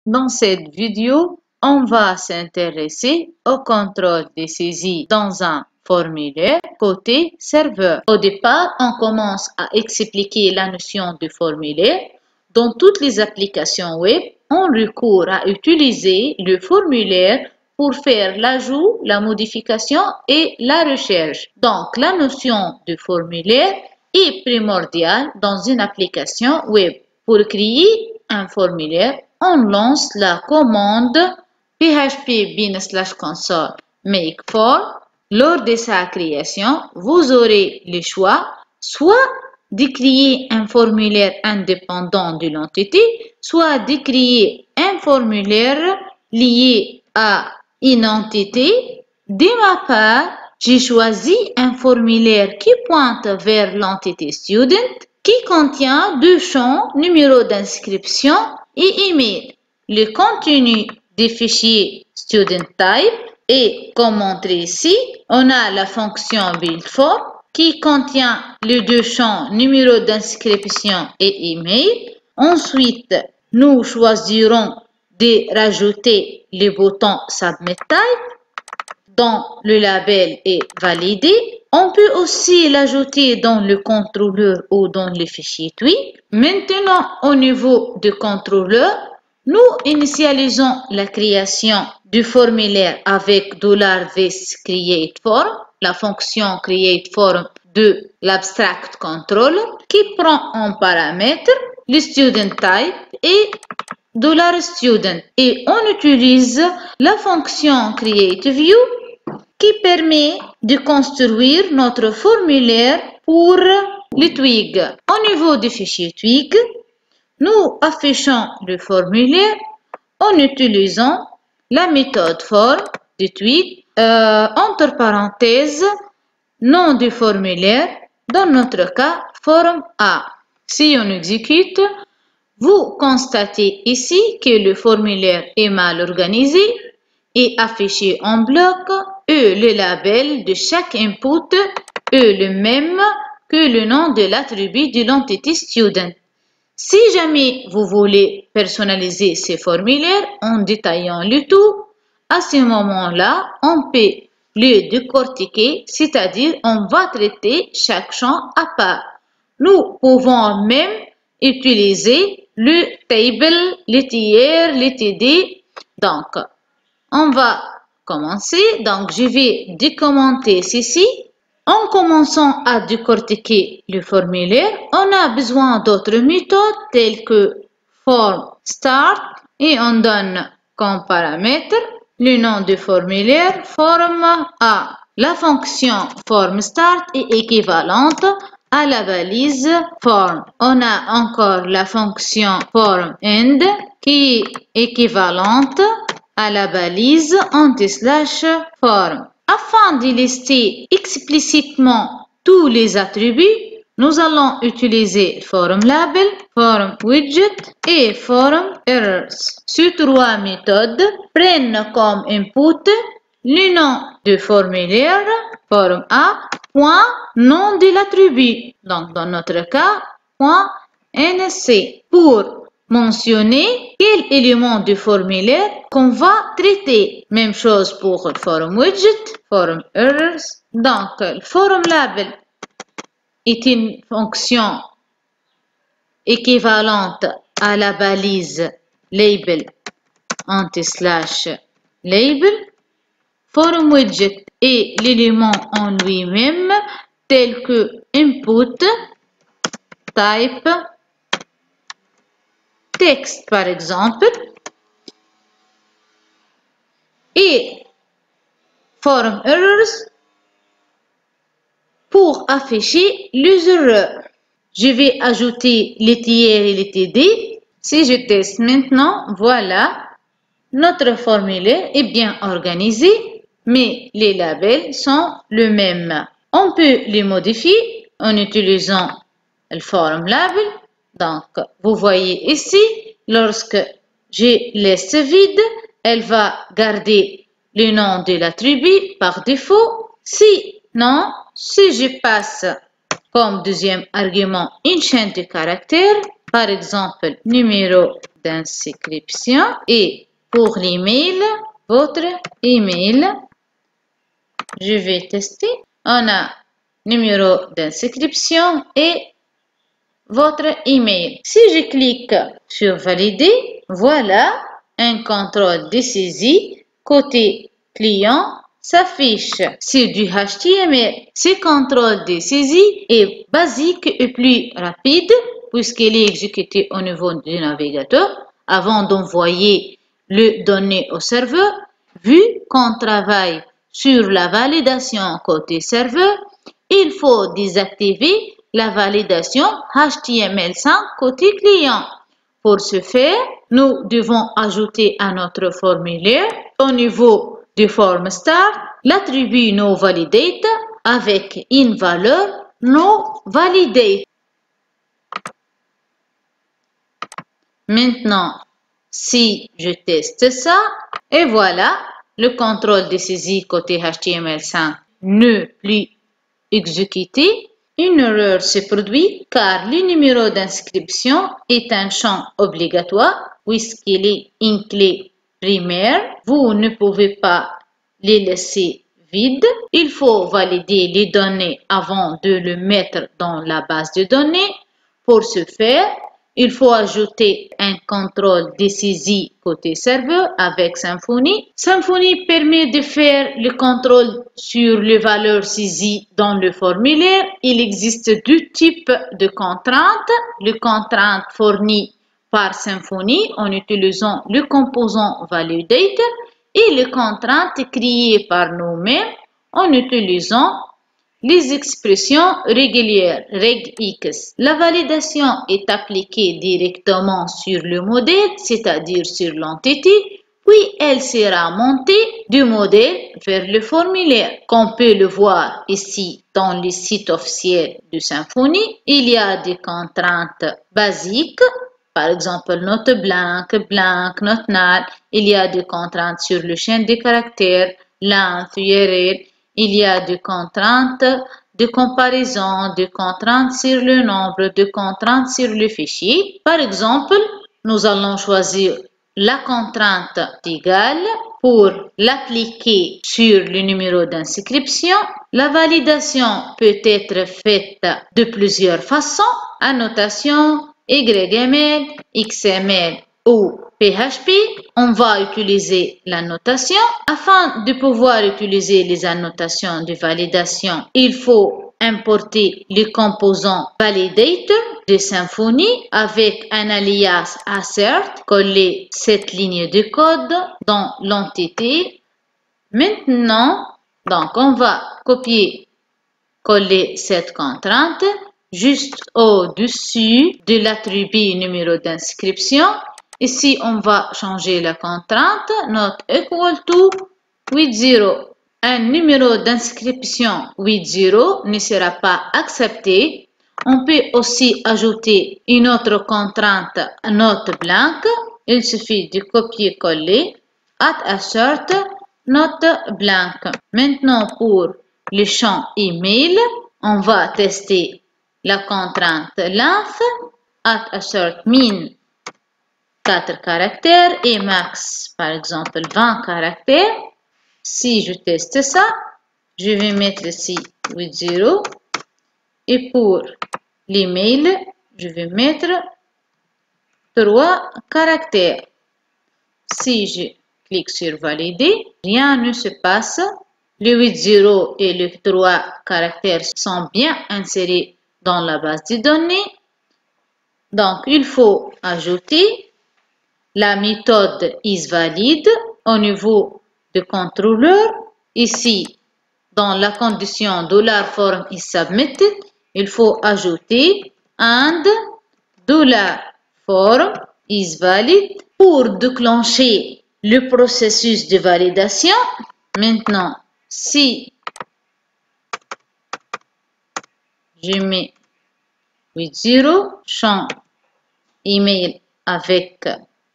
Dans cette vidéo, on va s'intéresser au contrôle des saisies dans un formulaire côté serveur. Au départ, on commence à expliquer la notion de formulaire. Dans toutes les applications web, on recourt à utiliser le formulaire pour faire l'ajout, la modification et la recherche. Donc, la notion de formulaire est primordiale dans une application web. Pour créer un formulaire, on lance la commande php-console make form. Lors de sa création, vous aurez le choix soit de créer un formulaire indépendant de l'entité, soit de créer un formulaire lié à une entité. De ma part, j'ai choisi un formulaire qui pointe vers l'entité student, qui contient deux champs, numéro d'inscription et email. Le contenu des fichiers student type et comme montré ici, on a la fonction buildForm qui contient les deux champs numéro d'inscription et email. Ensuite, nous choisirons de rajouter le bouton Submit Type dont le label est validé. On peut aussi l'ajouter dans le contrôleur ou dans le fichier tweak. Maintenant, au niveau du contrôleur, nous initialisons la création du formulaire avec $this create form, la fonction create form de l'abstract controller qui prend en paramètre le student type et $student et on utilise la fonction createView qui permet de construire notre formulaire pour le twig. Au niveau du fichier twig, nous affichons le formulaire en utilisant la méthode form de twig, entre parenthèses, nom du formulaire, dans notre cas, forme A. Si on exécute, vous constatez ici que le formulaire est mal organisé et affiché en bloc et le label de chaque input est le même que le nom de l'attribut de l'entité student. Si jamais vous voulez personnaliser ces formulaires en détaillant le tout, à ce moment-là, on peut le décortiquer, c'est-à-dire on va traiter chaque champ à part. Nous pouvons même utiliser le table, le tiers, le TD. Donc, on va commencer. Donc, je vais décommenter ceci. En commençant à décortiquer le formulaire, on a besoin d'autres méthodes telles que form start et on donne comme paramètre le nom du formulaire form A. La fonction form start est équivalente à la balise form. On a encore la fonction form end qui est équivalente à la balise anti/form. Afin de lister explicitement tous les attributs, nous allons utiliser form label, form widget et form errors. Ces trois méthodes prennent comme input le nom du formulaire, form A, point nom de l'attribut, donc dans notre cas, point NC, pour mentionner quel élément du formulaire qu'on va traiter. Même chose pour form widget, form errors. Donc, le form label est une fonction équivalente à la balise label anti/label. Form widget est l'élément en lui-même tel que input, type, texte par exemple, et form errors pour afficher les erreurs. Je vais ajouter les tiers et les TD. Si je teste maintenant, voilà, notre formulaire est bien organisé, mais les labels sont les mêmes. On peut les modifier en utilisant le form label. Donc, vous voyez ici, lorsque je laisse vide, elle va garder le nom de l'attribut par défaut. Sinon, si je passe comme deuxième argument une chaîne de caractères, par exemple, numéro d'inscription et pour l'email, votre email. Je vais tester. On a numéro d'inscription et votre email. Si je clique sur valider, voilà un contrôle de saisie côté client s'affiche. C'est du HTML. Ce contrôle de saisie est basique et plus rapide puisqu'il est exécuté au niveau du navigateur avant d'envoyer les données au serveur. Vu qu'on travaille sur la validation côté serveur, il faut désactiver la validation HTML5 côté client. Pour ce faire, nous devons ajouter à notre formulaire au niveau du form start l'attribut noValidate avec une valeur noValidate. Maintenant, si je teste ça, et voilà, le contrôle de saisie côté HTML5 ne plus exécuté. Une erreur se produit car le numéro d'inscription est un champ obligatoire puisqu'il est une clé primaire. Vous ne pouvez pas les laisser vides. Il faut valider les données avant de le mettre dans la base de données. Pour ce faire, il faut ajouter un contrôle de saisie côté serveur avec Symfony. Symfony permet de faire le contrôle sur les valeurs saisies dans le formulaire. Il existe deux types de contraintes. Les contraintes fournies par Symfony en utilisant le composant validator et les contraintes créées par nous-mêmes en utilisant les expressions régulières, regX. La validation est appliquée directement sur le modèle, c'est-à-dire sur l'entité, puis elle sera montée du modèle vers le formulaire. Comme on peut le voir ici dans le site officiel de Symfony, il y a des contraintes basiques, par exemple note blank, note null. Il y a des contraintes sur le chaîne de caractères, length, URL. Il y a des contraintes de comparaison, des contraintes sur le nombre, des contraintes sur le fichier. Par exemple, nous allons choisir la contrainte égale pour l'appliquer sur le numéro d'inscription. La validation peut être faite de plusieurs façons, annotation, YML, XML ou PHP. On va utiliser l'annotation. Afin de pouvoir utiliser les annotations de validation, il faut importer le composant validator de Symfony avec un alias assert, coller cette ligne de code dans l'entité. Maintenant, donc on va copier-coller cette contrainte juste au-dessus de l'attribut numéro d'inscription. Ici, on va changer la contrainte, not equal to 80. Un numéro d'inscription 80 ne sera pas accepté. On peut aussi ajouter une autre contrainte, note blank. Il suffit de copier-coller, @assert, note blank. Maintenant, pour le champ email, on va tester la contrainte length, @assert min 4 caractères et max, par exemple, 20 caractères. Si je teste ça, je vais mettre ici 80 et pour l'email, je vais mettre 3 caractères. Si je clique sur valider, rien ne se passe. Le 80 et les 3 caractères sont bien insérés dans la base de données. Donc, il faut ajouter la méthode isValid au niveau du contrôleur. Ici, dans la condition $form is submitted, il faut ajouter and $form is valid pour déclencher le processus de validation. Maintenant, si je mets 80 champ email avec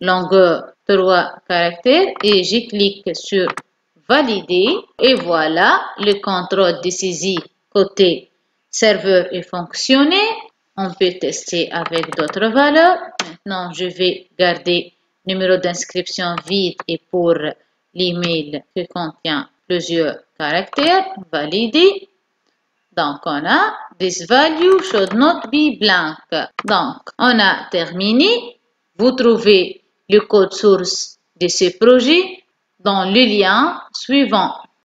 longueur 3 caractères et je clique sur valider et voilà le contrôle de saisie côté serveur est fonctionné. On peut tester avec d'autres valeurs. Maintenant, je vais garder numéro d'inscription vide et pour l'email qui contient plusieurs caractères. Valider. Donc, on a this value should not be blank. Donc, on a terminé. Vous trouvez le code source de ce projet dans le lien suivant.